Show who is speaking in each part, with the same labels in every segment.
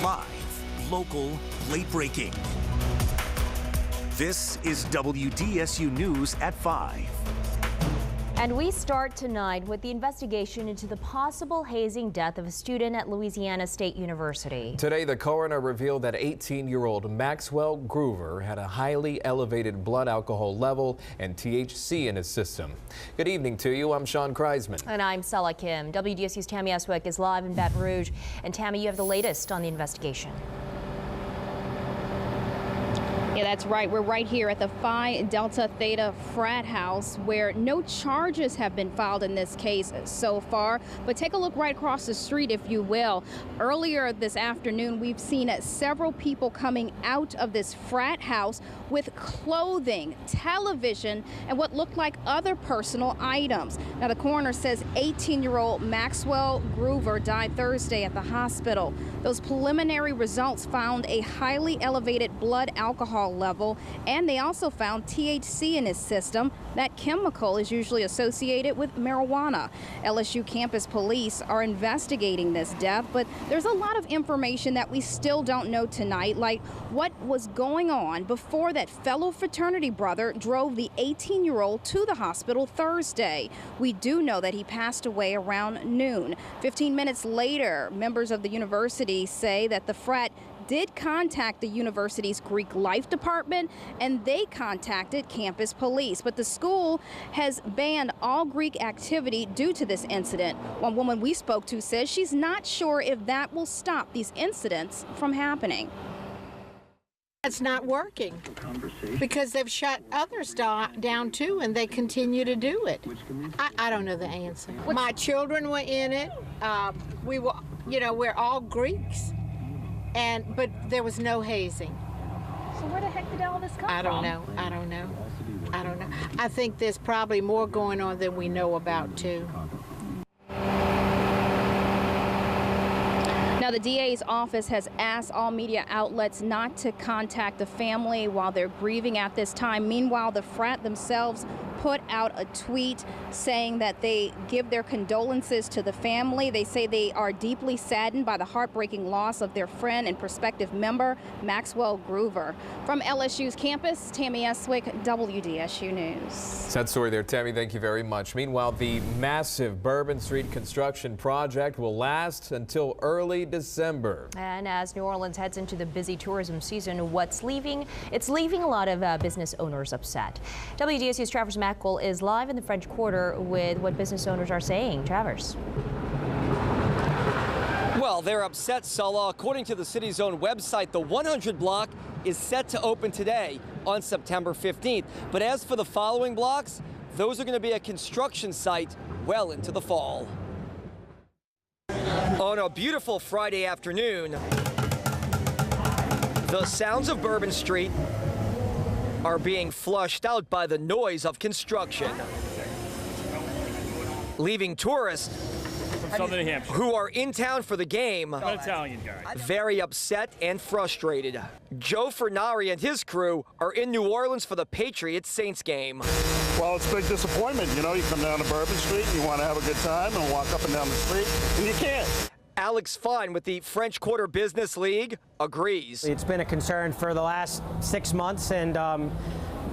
Speaker 1: Live, local, late breaking. This is WDSU News at 5.
Speaker 2: And we start tonight with the investigation into the possible hazing death of a student at Louisiana State University.
Speaker 3: Today, the coroner revealed that 18-year-old Maxwell Groover had a highly elevated blood alcohol level and THC in his system. Good evening to you. I'm Sean Kreisman.
Speaker 2: And I'm Sella Kim. WDSU's Tammy Eswick is live in Baton Rouge. And Tammy, you have the latest on the investigation.
Speaker 4: Yeah, that's right. We're right here at the Phi Delta Theta frat house where no charges have been filed in this case so far. But take a look right across the street, if you will. Earlier this afternoon, we've seen several people coming out of this frat house with clothing, television, and what looked like other personal items. Now, the coroner says 18-year-old Maxwell Groover died Thursday at the hospital. Those preliminary results found a highly elevated blood alcohol level, and they also found THC in his system. That chemical is usually associated with marijuana. LSU campus police are investigating this death, but there's a lot of information that we still don't know tonight, like what was going on before that fellow fraternity brother drove the 18-year-old to the hospital Thursday. We do know that he passed away around noon. 15 minutes later, members of the university say that the frat did contact the university's Greek life department, and they contacted campus police. But the school has banned all Greek activity due to this incident. One woman we spoke to says she's not sure if that will stop these incidents from happening.
Speaker 5: It's not working because they've shut others down too, and they continue to do it. I don't know the answer. My children were in it. We were, we're all Greeks. But there was no hazing.
Speaker 4: So where the heck did all this come from?
Speaker 5: I don't know. I think there's probably more going on than we know about, too.
Speaker 4: Now, the DA's office has asked all media outlets not to contact the family while they're grieving at this time. Meanwhile, the frat themselves put out a tweet saying that they give their condolences to the family. They say they are deeply saddened by the heartbreaking loss of their friend and prospective member, Maxwell Groover. From LSU's campus, Tammy Eswick, WDSU News.
Speaker 3: Sad story there, Tammy. Thank you very much. Meanwhile, the massive Bourbon Street construction project will last until early December.
Speaker 2: And as New Orleans heads into the busy tourism season, it's leaving a lot of business owners upset. WDSU's Travers Mackel is live in the French Quarter with what business owners are saying. Travers.
Speaker 6: Well, they're upset, Sella. According to the city's own website, the 100 block is set to open today on September 15th. But as for the following blocks, those are going to be a construction site well into the fall. On a beautiful Friday afternoon, the sounds of Bourbon Street are being flushed out by the noise of construction, leaving tourists who are in town for the game
Speaker 7: I'm an Italian guy.
Speaker 6: very upset and frustrated. Joe Fernari and his crew are in New Orleans for the Patriots-Saints game.
Speaker 8: Well, it's a big disappointment. You come down to Bourbon Street and you want to have a good time and walk up and down the street, and you can't.
Speaker 6: Alex Fine with the French Quarter Business League agrees.
Speaker 9: It's been a concern for the last 6 months, and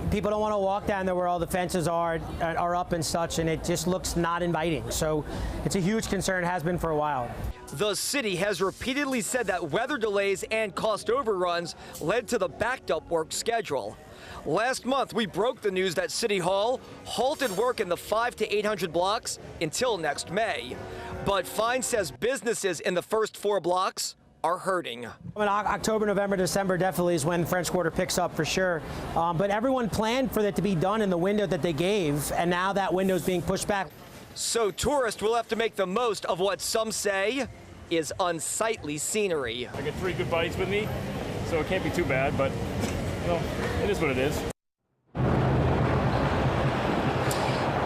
Speaker 9: people don't want to walk down there where all the fences are up and such, and it just looks not inviting. So it's a huge concern, has been for a while.
Speaker 6: The city has repeatedly said that weather delays and cost overruns led to the backed up work schedule. Last month, we broke the news that City Hall halted work in the 500 to 800 blocks until next May. But Fine says businesses in the first 4 blocks are hurting.
Speaker 9: October, November, December definitely is when French Quarter picks up for sure. But everyone planned for it to be done in the window that they gave, and now that window is being pushed back.
Speaker 6: So tourists will have to make the most of what some say is unsightly scenery.
Speaker 7: I got 3 good buddies with me, so it can't be too bad, but it is what it is.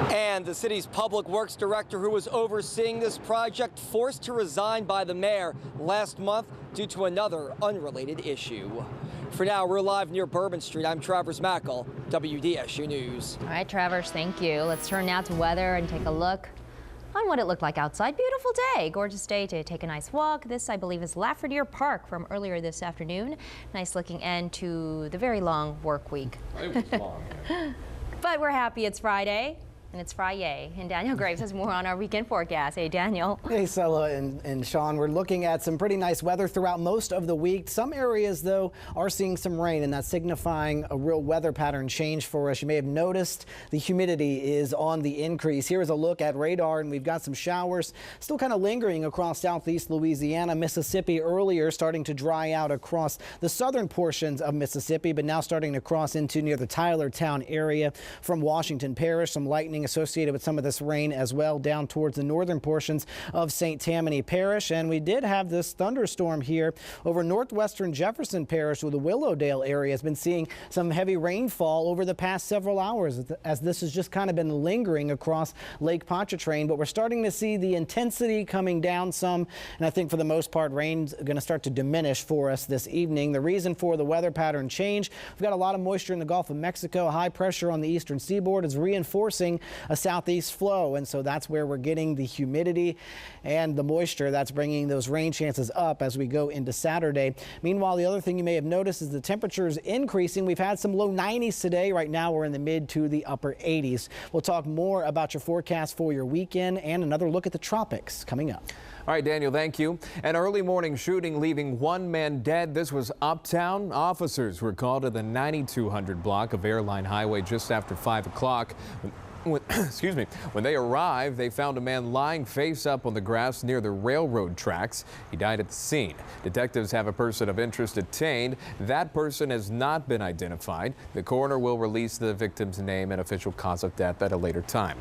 Speaker 6: And the city's public works director, who was overseeing this project, forced to resign by the mayor last month due to another unrelated issue. For now, we're live near Bourbon Street. I'm Travers Mackel, WDSU News.
Speaker 2: All right, Travers, thank you. Let's turn now to weather and take a look on what it looked like outside. Beautiful day, gorgeous day to take a nice walk. This, I believe, is Lafreniere Park from earlier this afternoon. Nice looking end to the very long work week.
Speaker 3: It was long.
Speaker 2: But we're happy it's Friday. And it's Friday. And Daniel Graves has more on our weekend forecast. Hey, Daniel.
Speaker 10: Hey, Stella and Sean. We're looking at some pretty nice weather throughout most of the week. Some areas, though, are seeing some rain, and that's signifying a real weather pattern change for us. You may have noticed the humidity is on the increase. Here is a look at radar, and we've got some showers still kind of lingering across southeast Louisiana, Mississippi earlier, starting to dry out across the southern portions of Mississippi, but now starting to cross into near the Tylertown area from Washington Parish. Some lightning associated with some of this rain as well down towards the northern portions of St. Tammany Parish. And we did have this thunderstorm here over northwestern Jefferson Parish, where the Willowdale area has been seeing some heavy rainfall over the past several hours, as this has just kind of been lingering across Lake Pontchartrain. But we're starting to see the intensity coming down some, and I think for the most part rain's going to start to diminish for us this evening. The reason for the weather pattern change: we've got a lot of moisture in the Gulf of Mexico. High pressure on the eastern seaboard is reinforcing a southeast flow, and so that's where we're getting the humidity and the moisture that's bringing those rain chances up as we go into Saturday. Meanwhile, the other thing you may have noticed is the temperatures increasing. We've had some low 90s today. Right now we're in the mid to the upper 80s. We'll talk more about your forecast for your weekend and another look at the tropics coming up.
Speaker 3: All right, Daniel, thank you. An early morning shooting leaving one man dead. This was uptown. Officers were called to the 9200 block of Airline Highway just after 5 o'clock. Excuse me. When they arrived, they found a man lying face up on the grass near the railroad tracks. He died at the scene. Detectives have a person of interest detained. That person has not been identified. The coroner will release the victim's name and official cause of death at a later time.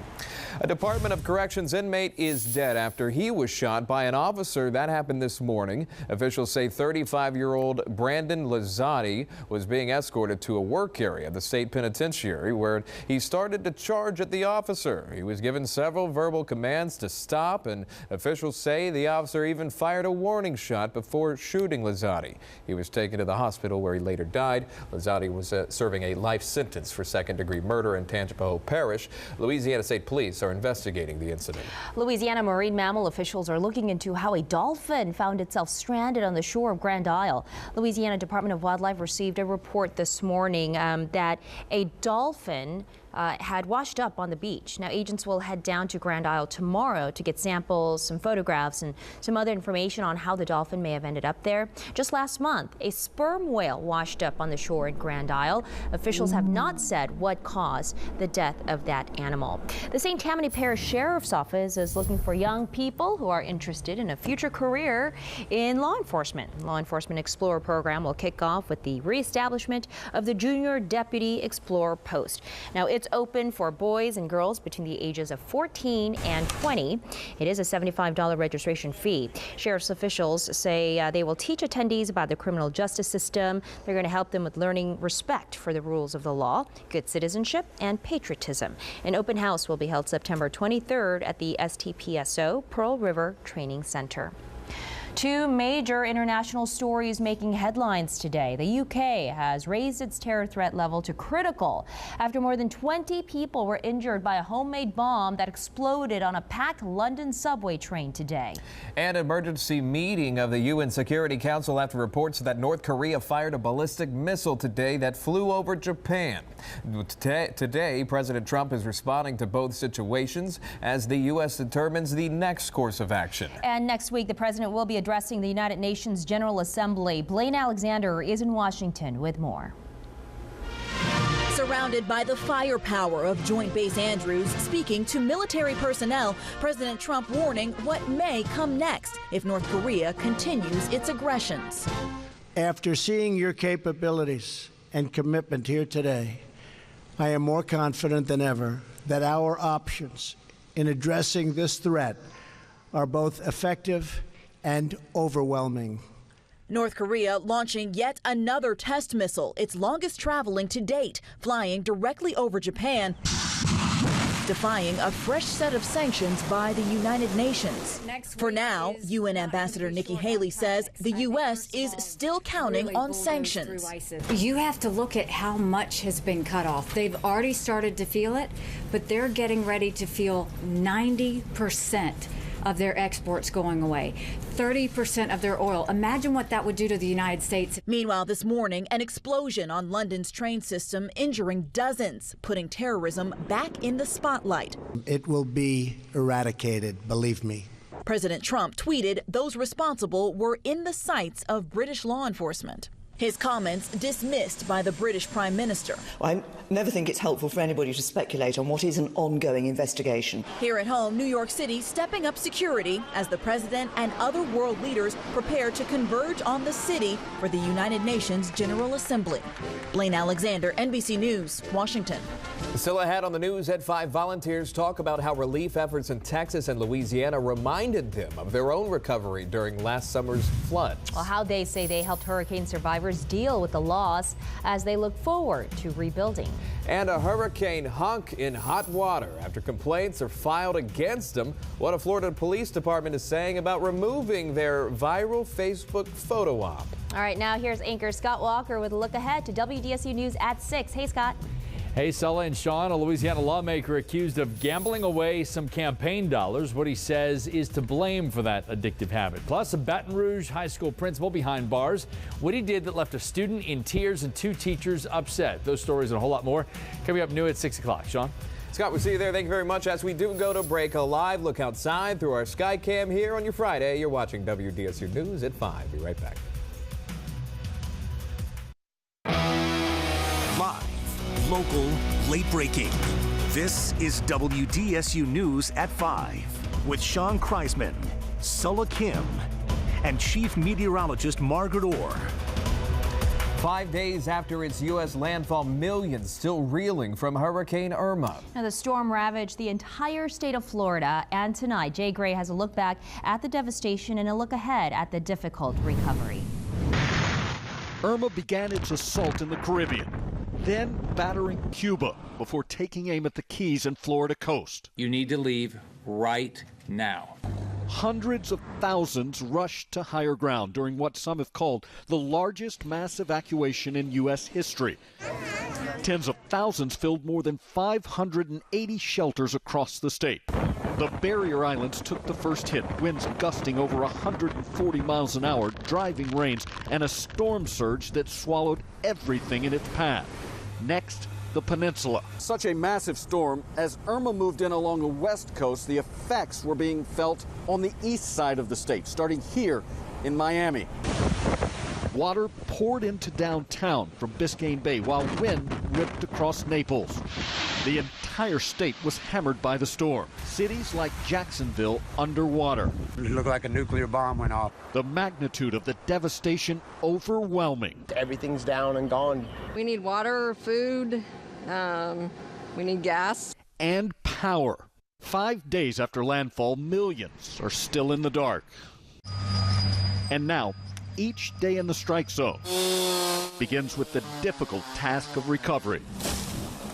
Speaker 3: A Department of Corrections inmate is dead after he was shot by an officer. That happened this morning. Officials say 35-year-old Brandon Lazzotti was being escorted to a work area of the state penitentiary, where he started to charge at the officer. He was given several verbal commands to stop, and officials say the officer even fired a warning shot before shooting Lazzotti. He was taken to the hospital where he later died. Lazzotti was serving a life sentence for second-degree murder in Tangipahoa Parish. Louisiana State Police are investigating the incident.
Speaker 2: Louisiana marine mammal officials are looking into how a dolphin found itself stranded on the shore of Grand Isle. Louisiana Department of Wildlife received a report this morning that a dolphin had washed up on the beach. Now, agents will head down to Grand Isle tomorrow to get samples, some photographs, and some other information on how the dolphin may have ended up there. Just last month, a sperm whale washed up on the shore in Grand Isle. Officials have not said what caused the death of that animal. The St. Tammany Parish Sheriff's Office is looking for young people who are interested in a future career in law enforcement. Law Enforcement Explorer program will kick off with the reestablishment of the Junior Deputy Explorer post. Now, it's open for boys and girls between the ages of 14 and 20. It is a $75 registration fee. Sheriff's officials say they will teach attendees about the criminal justice system. They're going to help them with learning respect for the rules of the law, good citizenship, and patriotism. An open house will be held September 23rd at the STPSO Pearl River Training Center. Two major international stories making headlines today. The UK has raised its terror threat level to critical after more than 20 people were injured by a homemade bomb that exploded on a packed London subway train today.
Speaker 3: An emergency meeting of the UN Security Council after reports that North Korea fired a ballistic missile today that flew over Japan. Today, President Trump is responding to both situations as the U.S. determines the next course of action.
Speaker 2: And next week, the president will be addressing the United Nations General Assembly. Blaine Alexander is in Washington with more.
Speaker 11: Surrounded by the firepower of Joint Base Andrews, speaking to military personnel, President Trump warning what may come next if North Korea continues its aggressions.
Speaker 12: After seeing your capabilities and commitment here today, I am more confident than ever that our options in addressing this threat are both effective and overwhelming.
Speaker 11: North Korea launching yet another test missile, its longest traveling to date, flying directly over Japan defying a fresh set of sanctions by the United Nations. For now, UN Ambassador Nikki Haley says the U.S. is still counting on sanctions.
Speaker 13: You have to look at how much has been cut off. They've already started to feel it, but they're getting ready to feel 90% of their exports going away, 30% of their oil. Imagine what that would do to the United States.
Speaker 11: Meanwhile, this morning, an explosion on London's train system injuring dozens, putting terrorism back in the spotlight.
Speaker 12: It will be eradicated, believe me.
Speaker 11: President Trump tweeted those responsible were in the sights of British law enforcement. His comments dismissed by the British Prime Minister.
Speaker 14: I never think it's helpful for anybody to speculate on what is an ongoing investigation.
Speaker 11: Here at home, New York City stepping up security as the president and other world leaders prepare to converge on the city for the United Nations General Assembly. Blaine Alexander, NBC News, Washington.
Speaker 3: Still ahead on the news at 5, volunteers talk about how relief efforts in Texas and Louisiana reminded them of their own recovery during last summer's flood.
Speaker 2: Well, how they say they helped hurricane survivors deal with the loss as they look forward to rebuilding.
Speaker 3: And a hurricane hunk in hot water after complaints are filed against him. What a Florida Police Department is saying about removing their viral Facebook photo op.
Speaker 2: All right, now here's anchor Scott Walker with a look ahead to WDSU News at 6. Hey, Scott.
Speaker 15: Hey, Sulla and Sean, a Louisiana lawmaker accused of gambling away some campaign dollars, what he says is to blame for that addictive habit. Plus, a Baton Rouge high school principal behind bars, what he did that left a student in tears and 2 teachers upset. Those stories and a whole lot more coming up new at 6 o'clock. Sean?
Speaker 3: Scott, we'll see you there. Thank you very much. As we do go to break, a live look outside through our sky cam here on your Friday. You're watching WDSU News at 5. Be right back.
Speaker 1: Local, late breaking. This is WDSU News at 5 with Sean Kreisman, Sulla Kim, and Chief Meteorologist Margaret Orr.
Speaker 3: 5 days after its U.S. landfall, millions still reeling from Hurricane Irma.
Speaker 2: Now, the storm ravaged the entire state of Florida, and tonight, Jay Gray has a look back at the devastation and a look ahead at the difficult recovery.
Speaker 16: Irma began its assault in the Caribbean, then battering Cuba before taking aim at the Keys and Florida coast.
Speaker 17: You need to leave right now.
Speaker 16: Hundreds of thousands rushed to higher ground during what some have called the largest mass evacuation in U.S. history. Tens of thousands filled more than 580 shelters across the state. The barrier islands took the first hit, winds gusting over 140 miles an hour, driving rains, and a storm surge that swallowed everything in its path. Next, the peninsula.
Speaker 18: Such a massive storm, as Irma moved in along the west coast, the effects were being felt on the east side of the state, starting here in Miami.
Speaker 16: Water poured into downtown from Biscayne Bay while wind ripped across Naples. The entire state was hammered by the storm. Cities like Jacksonville underwater.
Speaker 19: It looked like a nuclear bomb went off.
Speaker 16: The magnitude of the devastation overwhelming.
Speaker 20: Everything's down and gone.
Speaker 21: We need water, food, we need gas.
Speaker 16: And power. 5 days after landfall, millions are still in the dark. And now, each day in the strike zone begins with the difficult task of recovery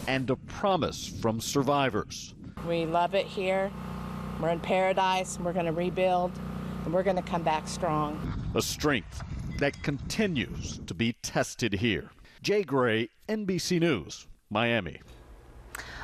Speaker 16: and a promise from survivors.
Speaker 22: We love it here. We're in paradise. We're going to rebuild, and we're going to come back strong.
Speaker 16: A strength that continues to be tested here. Jay Gray, NBC News, Miami.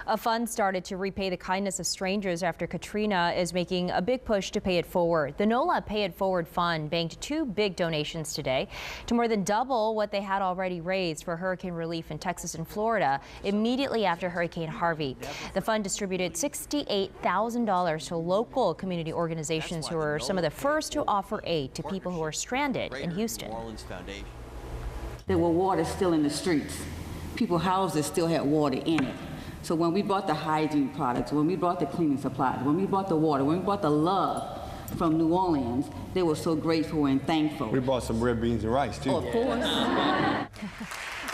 Speaker 2: A fund started to repay the kindness of strangers after Katrina is making a big push to pay it forward. The NOLA Pay It Forward Fund banked 2 big donations today to more than double what they had already raised for hurricane relief in Texas and Florida immediately after Hurricane Harvey. The fund distributed $68,000 to local community organizations who were some of the first to offer aid to people who are stranded in Houston.
Speaker 23: There were water still in the streets. People's houses still had water in it. So when we brought the hygiene products, when we brought the cleaning supplies, when we brought the water, when we brought the love from New Orleans, they were so grateful and thankful.
Speaker 19: We brought some red beans and rice, too.
Speaker 23: Oh, of course.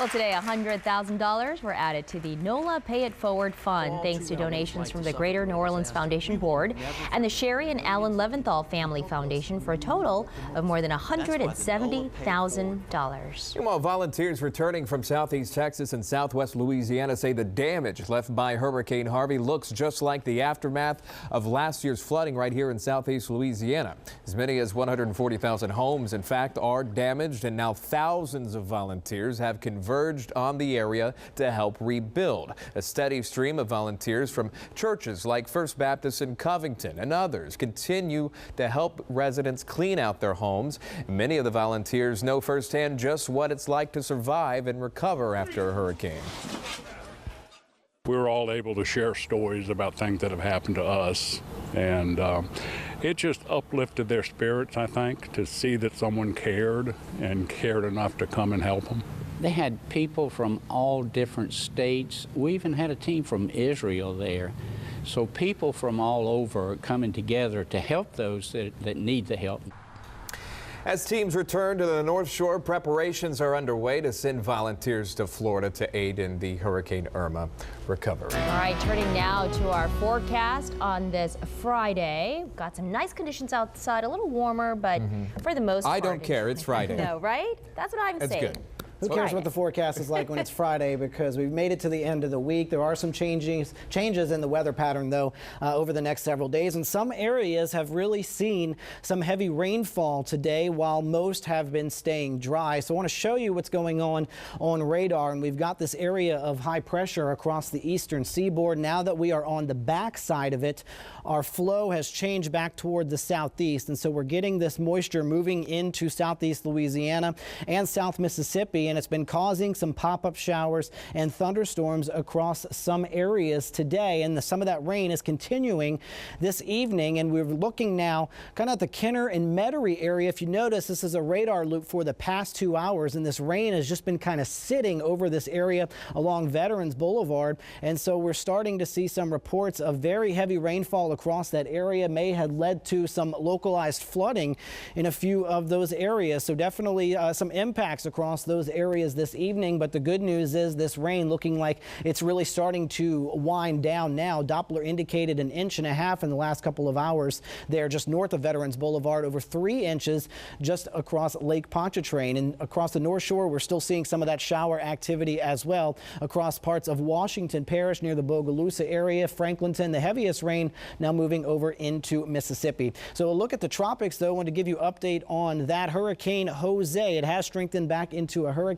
Speaker 2: Well, today, $100,000 were added to the NOLA Pay It Forward Fund, thanks to donations from the Greater New Orleans Foundation Board and the Sherry and Alan Leventhal Family Foundation for a total of more than $170,000.
Speaker 3: Meanwhile, volunteers returning from southeast Texas and southwest Louisiana say the damage left by Hurricane Harvey looks just like the aftermath of last year's flooding right here in southeast Louisiana. As many as 140,000 homes, in fact, are damaged, and now thousands of volunteers have converged on the area to help rebuild. A steady stream of volunteers from churches like First Baptist in Covington and others continue to help residents clean out their homes. Many of the volunteers know firsthand just what it's like to survive and recover after a hurricane.
Speaker 8: We were all able to share stories about things that have happened to us, and it just uplifted their spirits, I think, to see that someone cared and cared enough to come and help them.
Speaker 4: They had people from all different states. We even had a team from Israel there. So people from all over are coming together to help those that need the help.
Speaker 3: As teams return to the North Shore, preparations are underway to send volunteers to Florida to aid in the Hurricane Irma recovery.
Speaker 2: All right, turning now to our forecast on this Friday. Got some nice conditions outside, a little warmer, but for the most part.
Speaker 3: I don't care. It's Friday.
Speaker 2: No, right? That's what I'm saying.
Speaker 3: Good.
Speaker 10: Who cares what the forecast is like when it's Friday, because we've made it to the end of the week. There are some changes in the weather pattern, though, over the next several days. And some areas have really seen some heavy rainfall today, while most have been staying dry. So I want to show you what's going on radar. And we've got this area of high pressure across the eastern seaboard. Now that we are on the back side of it, our flow has changed back toward the southeast. And so we're getting this moisture moving into southeast Louisiana and South Mississippi. And it's been causing some pop-up showers and thunderstorms across some areas today. And some of that rain is continuing this evening. And we're looking now kind of at the Kenner and Metairie area. If you notice, this is a radar loop for the past 2 hours. And this rain has just been kind of sitting over this area along Veterans Boulevard. And so we're starting to see some reports of very heavy rainfall across that area. May have led to some localized flooding in a few of those areas. So definitely some impacts across those areas this evening. But the good news is this rain looking like it's really starting to wind down now. Doppler indicated 1.5 inches in the last couple of hours there just north of Veterans Boulevard, over 3 inches just across Lake Pontchartrain. And across the North Shore, we're still seeing some of that shower activity as well across parts of Washington Parish near the Bogalusa area, Franklinton. The heaviest rain now moving over into Mississippi. So a look at the tropics, though. I want to give you an update on that. Hurricane Jose, it has strengthened back into a hurricane,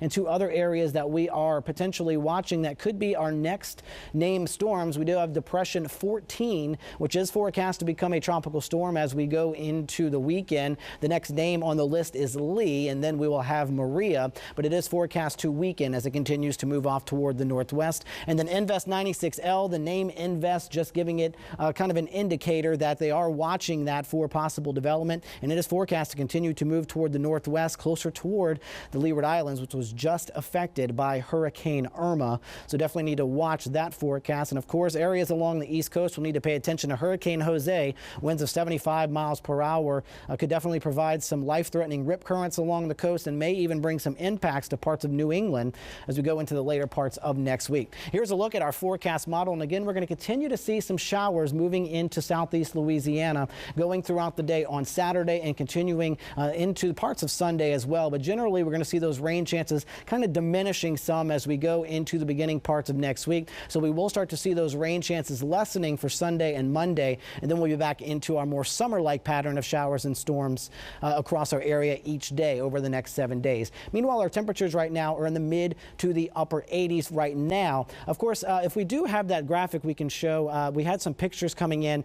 Speaker 10: and 2 other areas that we are potentially watching that could be our next named storms. We do have Depression 14, which is forecast to become a tropical storm as we go into the weekend. The next name on the list is Lee, and then we will have Maria, but it is forecast to weaken as it continues to move off toward the northwest. And then Invest 96L, the name Invest, just giving it kind of an indicator that they are watching that for possible development, and it is forecast to continue to move toward the northwest, closer toward the Leeward Islands, which was just affected by Hurricane Irma. So definitely need to watch that forecast. And of course, areas along the East Coast will need to pay attention to Hurricane Jose. Winds of 75 miles per hour could definitely provide some life-threatening rip currents along the coast and may even bring some impacts to parts of New England as we go into the later parts of next week. Here's a look at our forecast model. And again, we're going to continue to see some showers moving into southeast Louisiana going throughout the day on Saturday and continuing into parts of Sunday as well. But generally, we're going to see those rain chances kind of diminishing some as we go into the beginning parts of next week. So we will start to see those rain chances lessening for Sunday and Monday, and then we'll be back into our more summer-like pattern of showers and storms across our area each day over the next 7 days. Meanwhile, our temperatures right now are in the mid to the upper 80s right now. Of course, if we do have that graphic we can show, we had some pictures coming in.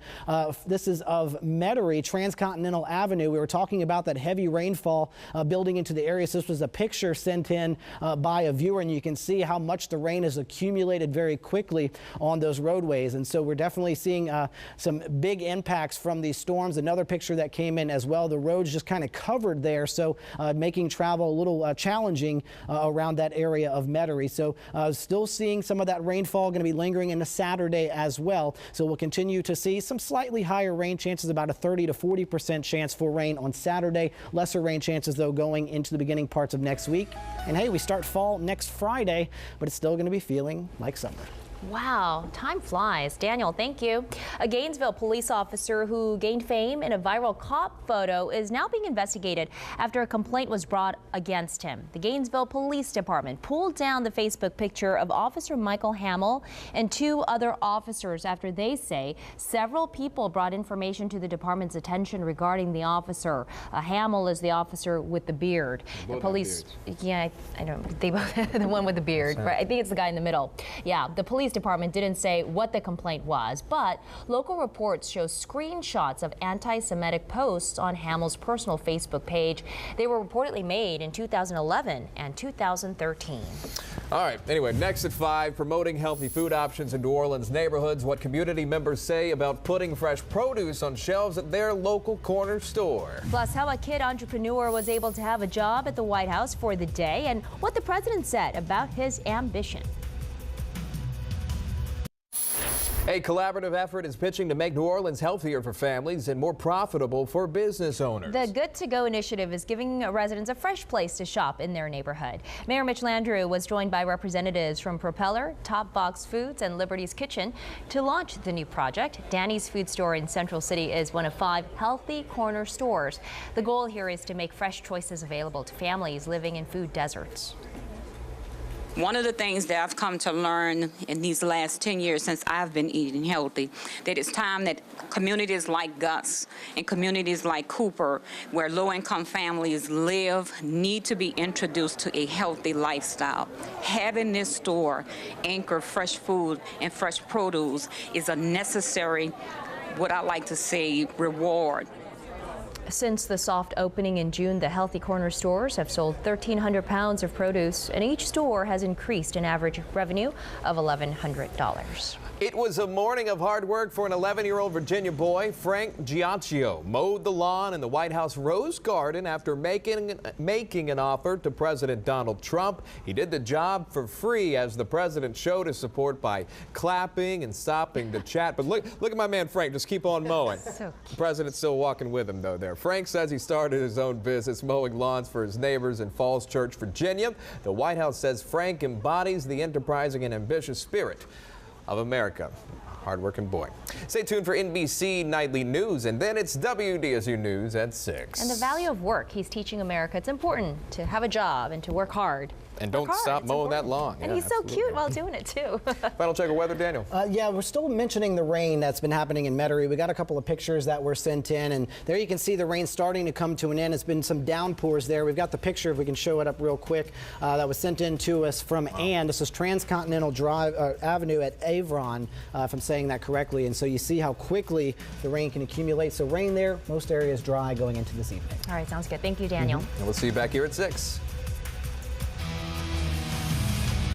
Speaker 10: This is of Metairie, Transcontinental Avenue. We were talking about that heavy rainfall building into the area. So this was a picture sent in by a viewer, and you can see how much the rain has accumulated very quickly on those roadways. And so we're definitely seeing some big impacts from these storms. Another picture that came in as well, the roads just kind of covered there, so making travel a little challenging around that area of Metairie. So still seeing some of that rainfall going to be lingering into Saturday as well. So we'll continue to see some slightly higher rain chances, about a 30 to 40% chance for rain on Saturday. Lesser rain chances, though, going into the beginning parts of next week. week. And hey, we start fall next Friday, but it's still going to be feeling like summer.
Speaker 2: Wow, time flies. Daniel, thank you. A Gainesville police officer who gained fame in a viral cop photo is now being investigated after a complaint was brought against him. The Gainesville Police Department pulled down the Facebook picture of Officer Michael Hamill and 2 other officers after they say several people brought information to the department's attention regarding the officer. Hamill is the officer with the beard. The police, yeah, I don't, they both, the one with the beard, right? I think it's the guy in the middle. Yeah, the police department didn't say what the complaint was, but local reports show screenshots of anti-Semitic posts on Hamill's personal Facebook page. They were reportedly made in 2011 and 2013.
Speaker 3: All right, anyway, next at 5, promoting healthy food options in New Orleans neighborhoods, what community members say about putting fresh produce on shelves at their local corner store.
Speaker 2: Plus, how a kid entrepreneur was able to have a job at the White House for the day and what the president said about his ambition.
Speaker 3: A collaborative effort is pitching to make New Orleans healthier for families and more profitable for business owners.
Speaker 2: The Good to Go initiative is giving residents a fresh place to shop in their neighborhood. Mayor Mitch Landrieu was joined by representatives from Propeller, Top Box Foods, and Liberty's Kitchen to launch the new project. Danny's Food Store in Central City is one of 5 healthy corner stores. The goal here is to make fresh choices available to families living in food deserts.
Speaker 5: One of the things that I've come to learn in these last 10 years since I've been eating healthy, that it's time that communities like Gus and communities like Cooper, where low-income families live, need to be introduced to a healthy lifestyle. Having this store anchor fresh food and fresh produce is a necessary, what I like to say, reward.
Speaker 2: Since the soft opening in June, the Healthy Corner stores have sold 1,300 pounds of produce, and each store has increased an average revenue of $1,100.
Speaker 3: It was a morning of hard work for an 11-year-old Virginia boy. Frank Giacchio mowed the lawn in the White House Rose Garden after making an offer to President Donald Trump. He did the job for free as the president showed his support by clapping and stopping to chat. But look at my man Frank, just keep on mowing.
Speaker 2: So
Speaker 3: the president's still walking with him though there. Frank says he started his own business mowing lawns for his neighbors in Falls Church, Virginia. The White House says Frank embodies the enterprising and ambitious spirit of America. Hardworking boy. Stay tuned for NBC Nightly News, and then it's WDSU News at 6.
Speaker 2: And the value of work. He's teaching America it's important to have a job and to work hard.
Speaker 3: And don't stop mowing that lawn.
Speaker 2: And he's so cute while doing it, too.
Speaker 3: Final check of weather, Daniel.
Speaker 10: Yeah, we're still mentioning the rain that's been happening in Metairie. We got a couple of pictures that were sent in, and there you can see the rain starting to come to an end. It's been some downpours there. We've got the picture, if we can show it up real quick, that was sent in to us from Ann. This is Transcontinental Drive Avenue at Avron, if I'm saying that correctly. And so you see how quickly the rain can accumulate. So rain there, most areas dry going into this evening.
Speaker 2: All right, sounds good. Thank you, Daniel.
Speaker 3: And we'll see you back here at 6.